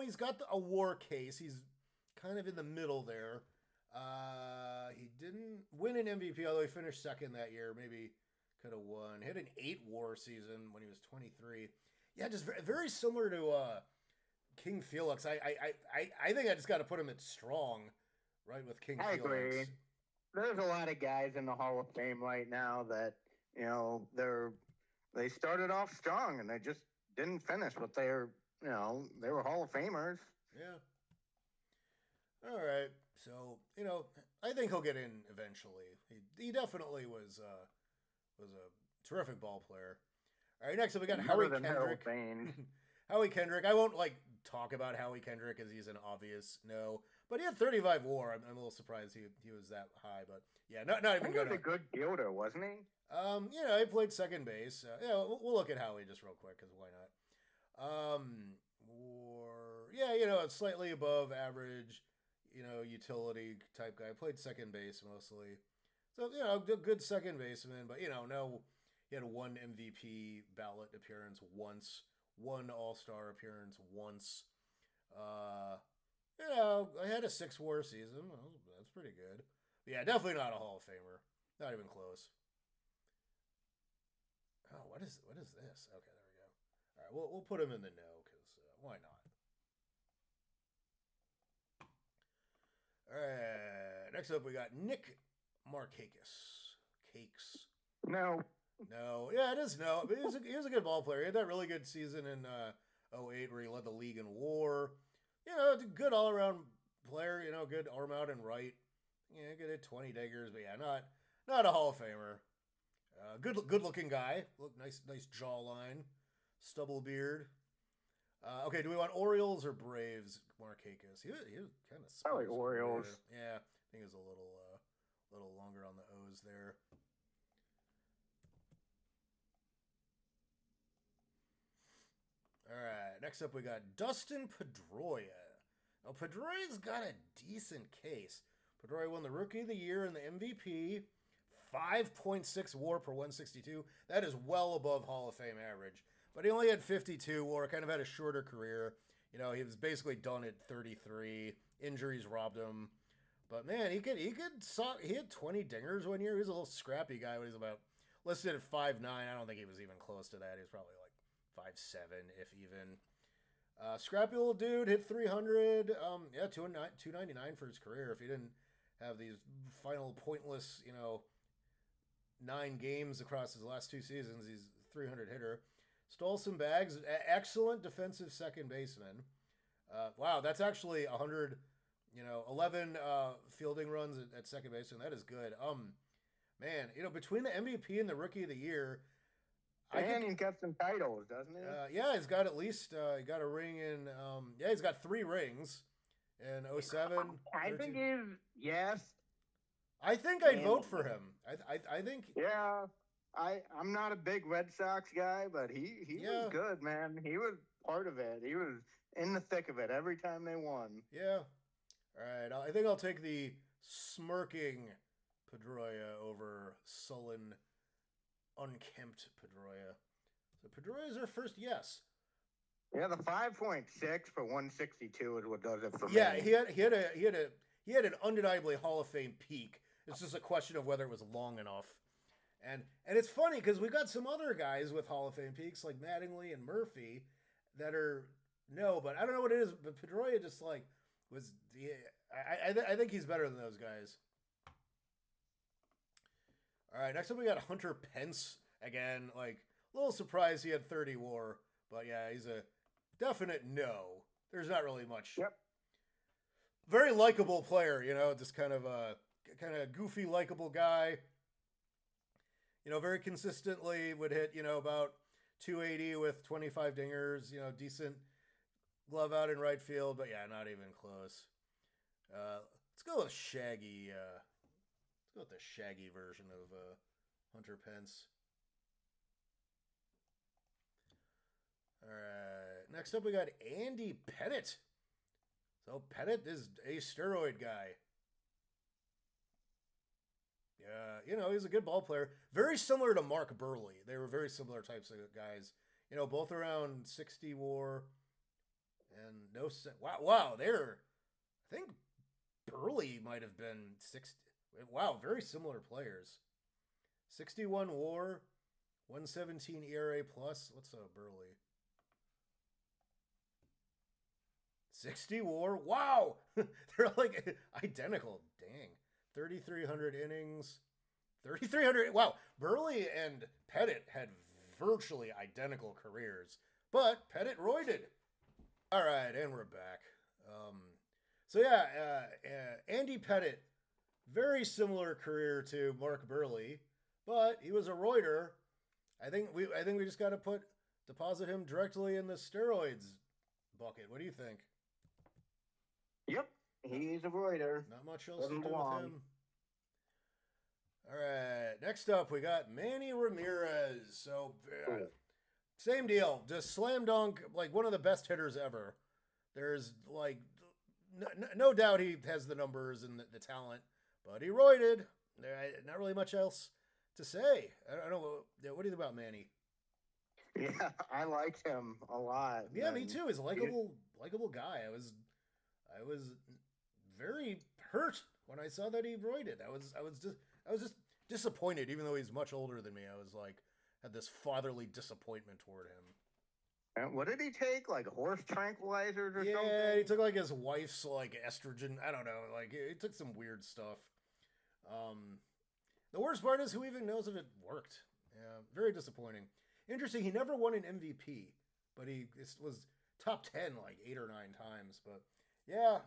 He's got a WAR case. He's kind of in the middle there. He didn't win an MVP, although he finished second that year. Maybe could have won. Hit an 8 WAR season when he was 23. Yeah, just very, very similar to King Felix. I think I just got to put him at strong, right, with King I Felix. agree. There's a lot of guys in the Hall of Fame right now that they started off strong and they just didn't finish, but they were Hall of Famers. Yeah. All right. So I think he'll get in eventually. He definitely was a terrific ball player. All right, next up we got Howie Kendrick. Howie Kendrick. I won't talk about Howie Kendrick as he's an obvious no, but he had 35 WAR. I'm a little surprised he was that high, but yeah, not even good. He was a good fielder, wasn't he? He played second base. We'll look at Howie just real quick because why not? It's slightly above average. Utility type guy. Played second base mostly. So, good second baseman, but, no, he had one MVP ballot appearance once, one All-Star appearance once. I had a 6 WAR season. Well, that's pretty good. But yeah, definitely not a Hall of Famer. Not even close. Oh, what is this? Okay, there we go. All right, we'll put him in the no, because why not? All right, next up we got Nick Markakis. Cakes. No. Yeah, it is no. But he was a good ball player. He had that really good season in 08 where he led the league in WAR. Good all-around player. Good arm out and right. Yeah, good at 20 diggers, but yeah, not a Hall of Famer. Good-looking guy. Look, nice jawline, stubble beard. Okay, do we want Orioles or Braves? Markakis. He was kind of. Probably Orioles. Yeah, I think it was a little longer on the O's there. All right, next up we got Dustin Pedroia. Now Pedroia's got a decent case. Pedroia won the Rookie of the Year and the MVP. 5.6 WAR per 162. That is well above Hall of Fame average. But he only had 52 WAR, kind of had a shorter career. He was basically done at 33. Injuries robbed him. But man, he had 20 dingers one year. He was a little scrappy guy when he was about listed at 5'9". I don't think he was even close to that. He was probably like 5'7", if even. Scrappy little dude, hit 300. 299 for his career. If he didn't have these final pointless, 9 games across his last 2 seasons, he's a 300 hitter. Stole some bags. Excellent defensive second baseman. Wow, that's actually 100, 11 fielding runs at second base, and that is good. Man, between the MVP and the Rookie of the Year, I And could. he's got some titles, doesn't he? Yeah, he's got at least he got a ring in. Yeah, he's got 3 rings in '07, I think 13. he's yes. I think I'd And vote for him. I think. yeah, I'm not a big Red Sox guy, but he was Yeah, good, man. He was part of it. He was in the thick of it every time they won. yeah. All right, I think I'll take the smirking Pedroia over sullen, unkempt Pedroia. So Pedroia is our first yes. Yeah, the 5.6 for 162 is what does it for Yeah, me. he had an undeniably Hall of Fame peak. It's just a question of whether it was long enough. And it's funny because we got some other guys with Hall of Fame peaks like Mattingly and Murphy that are no, but I don't know what it is. But Pedroia just like was I think he's better than those guys. All right, next up we got Hunter Pence again. Like a little surprised he had 30 WAR, but yeah, he's a definite no. There's not really much. Yep. Very likable player, just kind of a goofy, likable guy. Very consistently would hit, about 280 with 25 dingers, decent glove out in right field, but yeah, not even close. Let's go with Shaggy. Let's go with the Shaggy version of Hunter Pence. All right. Next up, we got Andy Pettitte. So Pettitte is a steroid guy. Yeah, he's a good ball player. Very similar to Mark Burley. They were very similar types of guys. Both around 60 WAR. And no, wow, they're. I think Burley might have been 60. Wow, very similar players. 61 WAR, 117 ERA plus. What's Burley? 60 WAR. Wow, they're like identical. Dang. 3,300 innings. 3,300. Wow. Burley and Pettitte had virtually identical careers, but Pettitte roided. All right, and we're back. So yeah, Andy Pettitte, very similar career to Mark Burley, but he was a roider. I think we just got to deposit him directly in the steroids bucket. What do you think? Yep. He's a roider. Not much else to do with him. All right. Next up, we got Manny Ramirez. So, same deal. Just slam dunk, like one of the best hitters ever. There's like no doubt he has the numbers and the talent, but he roided. Not really much else to say. I don't know. What do you think about Manny? Yeah, I liked him a lot. Yeah, me too. He's a likable guy. I was very hurt when I saw that he roided. I was just disappointed, even though he's much older than me. I was like, had this fatherly disappointment toward him. And what did he take? Like horse tranquilizers or something? Yeah, he took like his wife's like estrogen. I don't know. Like he took some weird stuff. The worst part is who even knows if it worked. Yeah, very disappointing. Interesting. He never won an MVP, but he was top 10 like 8 or 9 times. But yeah,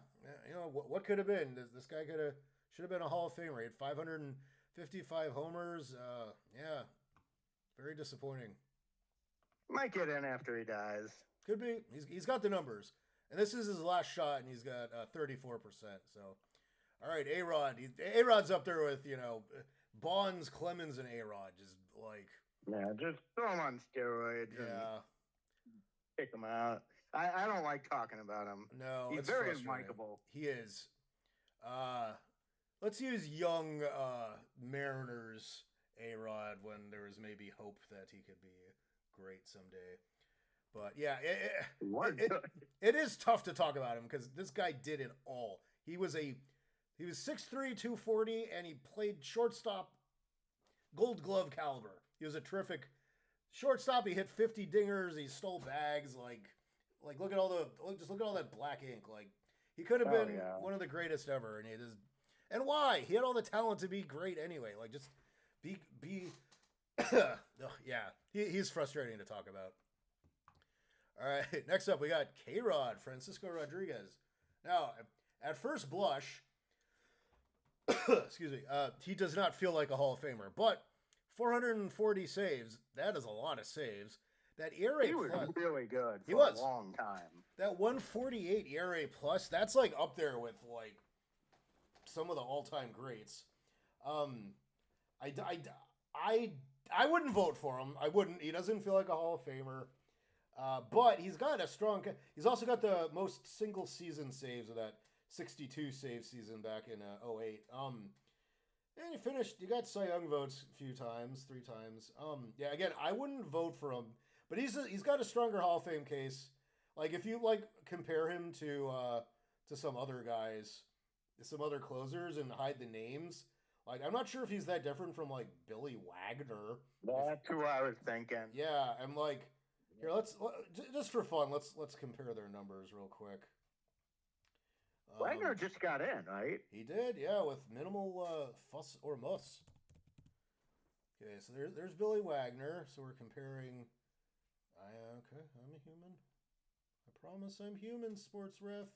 what could have been? This guy should have been a Hall of Famer. He had 555 homers. Yeah, very disappointing. Might get in after he dies. Could be. He's got the numbers, and this is his last shot, and he's got 34%. So, all right, A-Rod. A-Rod's up there with Bonds, Clemens, and A-Rod. Just like just throw him on steroids. Yeah, kick him out. I don't like talking about him. No, he's very unlikable. He is. Let's use young Mariners A-Rod when there was maybe hope that he could be great someday. But yeah, it is tough to talk about him because this guy did it all. He was 6'3", 240, and he played shortstop, Gold Glove caliber. He was a terrific shortstop. He hit 50 dingers. He stole bags. Like look at all that black ink. Like he could have been one of the greatest ever, and and why? He had all the talent to be great anyway. Like just be. Yeah, he's frustrating to talk about. All right, next up we got K Rod, Francisco Rodriguez. Now, at first blush, excuse me, he does not feel like a Hall of Famer, but 440 saves, that is a lot of saves. That ERA He was plus, really good he for a was. long time. That 148 ERA plus, that's like up there with like some of the all-time greats. Um, I, I, I, I wouldn't vote for him. I wouldn't. He doesn't feel like a Hall of Famer. But he's got a strong. He's also got the most single season saves of that 62 save season back in 08. And he finished. He got Cy Young votes a few times, 3 times. Yeah, again, I wouldn't vote for him, but he's got a stronger Hall of Fame case. Like if you like compare him to some other guys, some other closers, and hide the names. Like I'm not sure if he's that different from like Billy Wagner. That's who I was thinking. Yeah, I'm like here. Just for fun. Let's compare their numbers real quick. Wagner just got in, right? He did, yeah, with minimal fuss or muss. Okay, so there's Billy Wagner. So we're comparing. Okay, I'm a human. I promise I'm human, sports ref.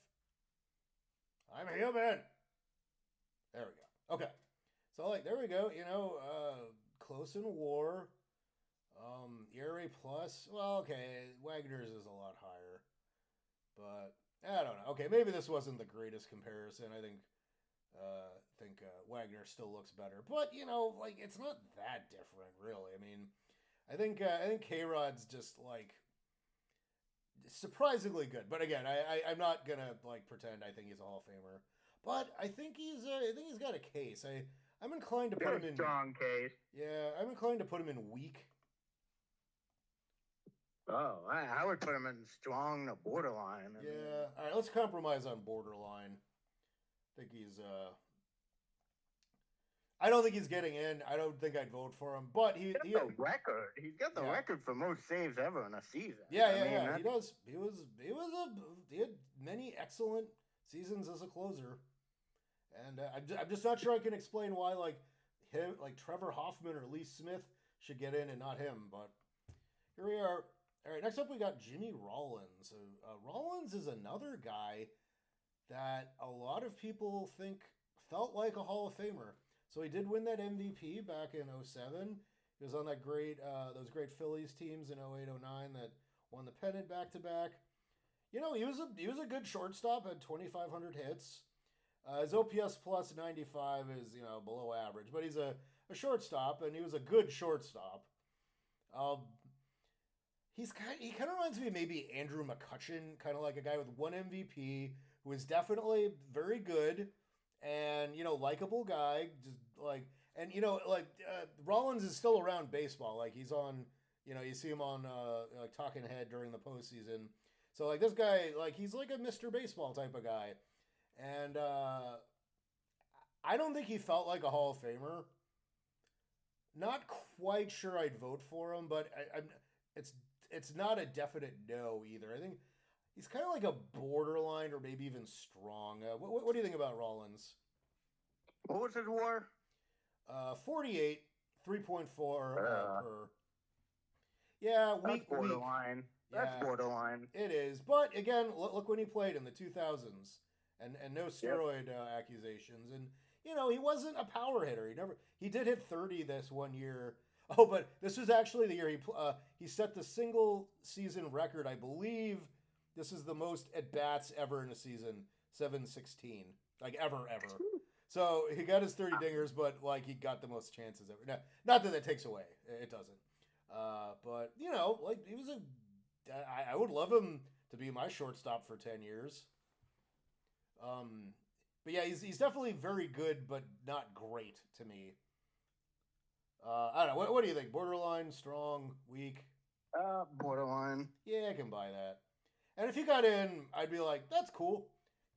I'm a human. There we go. Okay, so like there we go. Close in war. ERA plus. Well, okay, Wagner's is a lot higher, but I don't know. Okay, maybe this wasn't the greatest comparison. I think Wagner still looks better, but like it's not that different, really. I mean, I think K Rod's just like surprisingly good. But again, I'm not gonna like pretend I think he's a Hall of Famer, but I think he's got a case. I'm inclined to put him in strong case. Yeah, I'm inclined to put him in weak. Oh, I would put him in strong to borderline. Yeah. All right, let's compromise on borderline. I think he's I don't think he's getting in. I don't think I'd vote for him, but he got the record. He's got the record for most saves ever in a season. Yeah. He does. He had many excellent seasons as a closer, and I'm just not sure I can explain why like him, like Trevor Hoffman or Lee Smith should get in and not him. But here we are. All right, next up we got Jimmy Rollins. So, Rollins is another guy that a lot of people think felt like a Hall of Famer. So he did win that MVP back in 07. He was on that those great Phillies teams in 08, 09 that won the pennant back to back. He was a good shortstop, had 2,500 hits. His OPS plus 95 is below average, but he's a shortstop, and he was a good shortstop. He kind of reminds me of maybe Andrew McCutchen, kind of like a guy with one MVP who is definitely very good and likable guy. Just like and Rollins is still around baseball. Like he's on, you see him on like Talking Head during the postseason. So like this guy, like he's like a Mr. Baseball type of guy, and I don't think he felt like a Hall of Famer. Not quite sure I'd vote for him, but it's not a definite no either. I think he's kind of like a borderline or maybe even strong. What do you think about Rollins? What was his WAR? 48, 3.4 per. Yeah, that's borderline. Weak. That's Yeah, borderline. it is. But again, look when he played in the 2000s, and no steroid accusations, and he wasn't a power hitter. He did hit 30 this one year. Oh, but this was actually the year he set the single season record. I believe this is the most at bats ever in a season, 716, like ever. So he got his 30 dingers, but like he got the most chances ever. Now, not that takes away, it doesn't. But like he was I would love him to be my shortstop for 10 years. But yeah, he's definitely very good, but not great to me. I don't know. What do you think? Borderline, strong, weak? Borderline. Yeah, I can buy that. And if he got in, I'd be like, that's cool.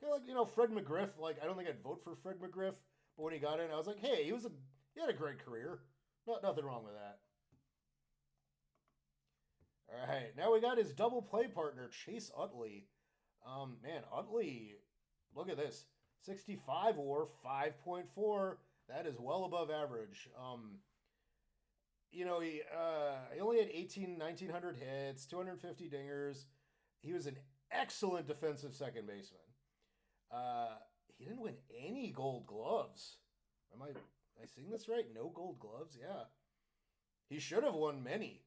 Kind of like Fred McGriff. Like I don't think I'd vote for Fred McGriff, but when he got in, I was like, hey, he had a great career. Nothing wrong with that. All right, now we got his double play partner, Chase Utley. Man, Utley, look at this. 65 or 5.4. That is well above average. He only had 1,900 hits, 250 dingers. he was an excellent defensive second baseman. Uh, he didn't win any Gold Gloves. Am I seeing this right? No Gold Gloves. Yeah, he should have won many.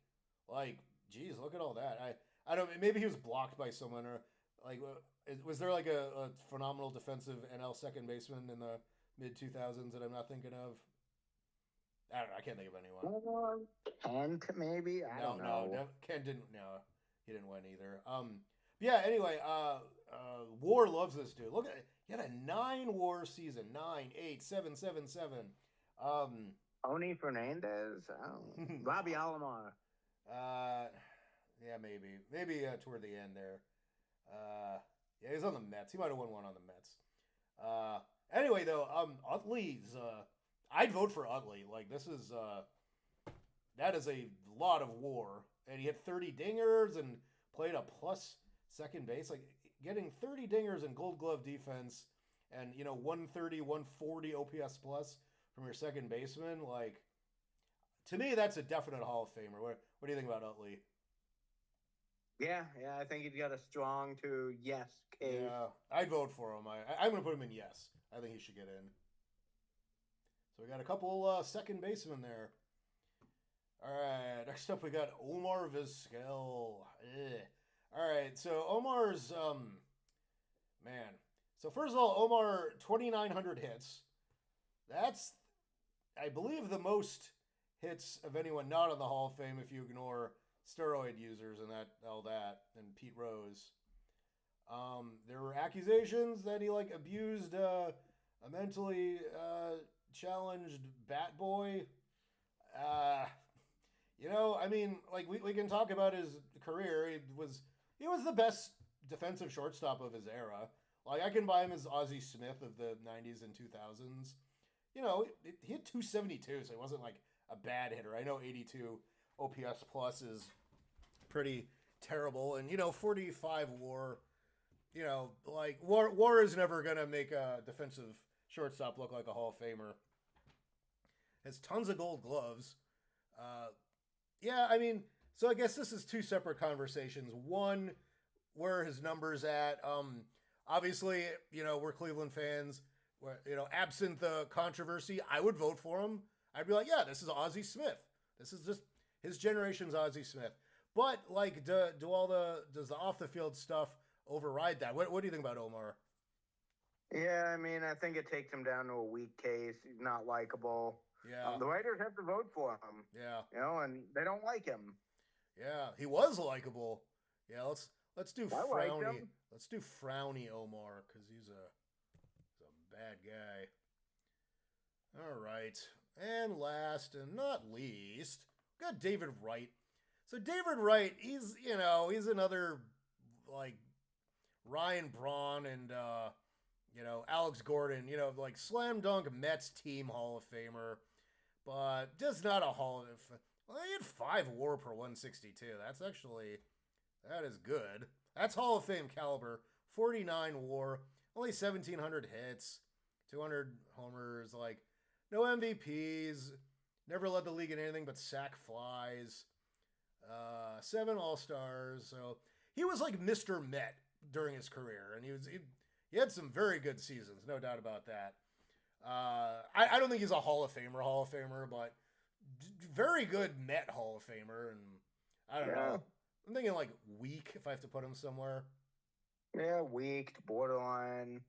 Like, geez, look at all that. I don't. Maybe he was blocked by someone, or like, was there like a phenomenal defensive NL second baseman in the mid 2000s that I'm not thinking of? I don't know. I can't think of anyone. Kent, maybe? I don't know. No, Ken didn't. No, he didn't win either. Yeah. Anyway, War loves this dude. Look at he had a 9 WAR season, 9, 8, 7, 7, 7. Tony Fernandez? Oh. Robbie Alomar. Uh, yeah, maybe toward the end there. Yeah, he's on the Mets. He might have won one on the Mets. Anyway, though, Utley's. I'd vote for Utley. Like this is that is a lot of WAR, and he had 30 dingers and played a plus second base. Like getting 30 dingers in Gold Glove defense, and 130, 140 OPS plus from your second baseman. Like to me, that's a definite Hall of Famer. What do you think about Utley? Yeah, I think he's got a strong to yes case. Yeah, I'd vote for him. I'm going to put him in yes. I think he should get in. So we got a couple second basemen there. All right, next up we got Omar Vizquel. All right, so Omar's man. So first of all, Omar 2,900 hits. That's, I believe, the most hits of anyone not in the Hall of Fame if you ignore steroid users and all that and Pete Rose. There were accusations that he like abused a mentally challenged bat boy. I mean, like we can talk about his career. He was the best defensive shortstop of his era. Like I can buy him as Ozzie Smith of the 90s and 2000s. He hit 272, so he wasn't like a bad hitter. I know 82 OPS plus is pretty terrible, and 45 WAR. Like WAR is never gonna make a defensive shortstop look like a Hall of Famer. Has tons of Gold Gloves. Yeah, I mean, so I guess this is two separate conversations. One, where his numbers at. Obviously, we're Cleveland fans. Absent the controversy, I would vote for him. I'd be like, yeah, this is Ozzie Smith. This is just his generation's Ozzie Smith. But like, does the off the field stuff override that? What do you think about Omar? Yeah, I mean, I think it takes him down to a weak case. He's not likable. Yeah. The writers have to vote for him. Yeah. And they don't like him. Yeah, he was likable. Yeah, let's do frowny. Let's do frowny Omar because he's a bad guy. All right, and last and not least, we got David Wright. So David Wright, he's another like Ryan Braun and Alex Gordon, like slam dunk Mets team Hall of Famer, but just not a Hall of Fame. Well, he had 5 WAR per 162. That is good. That's Hall of Fame caliber. 49 WAR, only 1,700 hits, 200 homers, like no MVPs, never led the league in anything but sack flies, 7 All-Stars. So he was like Mr. Met during his career, and he had some very good seasons, no doubt about that. I don't think he's a Hall of Famer, but very good Met Hall of Famer, and I don't know. I'm thinking like weak if I have to put him somewhere. Yeah, weak, borderline.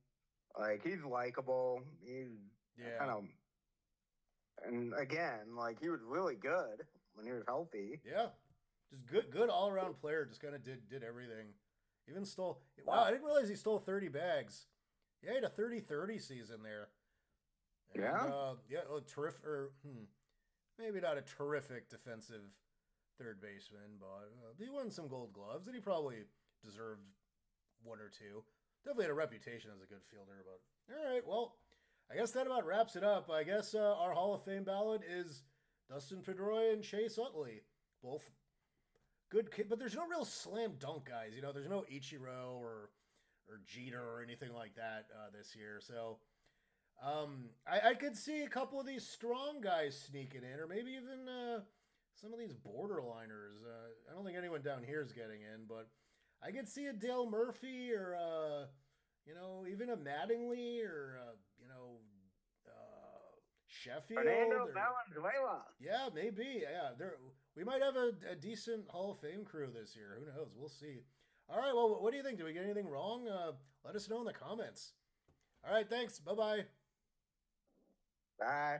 Like he's likable. He's kind of, and again, like he was really good when he was healthy. Yeah, just good all around player. Just kind of did everything. Even stole. Wow, I didn't realize he stole 30 bags. Yeah, he had a 30-30 season there. And, terrific. Maybe not a terrific defensive third baseman, but he won some Gold Gloves, and he probably deserved 1 or 2. Definitely had a reputation as a good fielder. But all right, well, I guess that about wraps it up. I guess our Hall of Fame ballot is Dustin Pedroia and Chase Utley, both good kid, but there's no real slam dunk guys. There's no Ichiro or Jeter or anything like that this year. So I could see a couple of these strong guys sneaking in, or maybe even some of these borderliners. I don't think anyone down here is getting in, but I could see a Dale Murphy or even a Mattingly or Sheffield Fernando or Valenzuela. yeah, maybe. Yeah, we might have a decent Hall of Fame crew this year. Who knows? We'll see. All right. Well, what do you think? Do we get anything wrong? Let us know in the comments. All right. Thanks. Bye bye. Bye.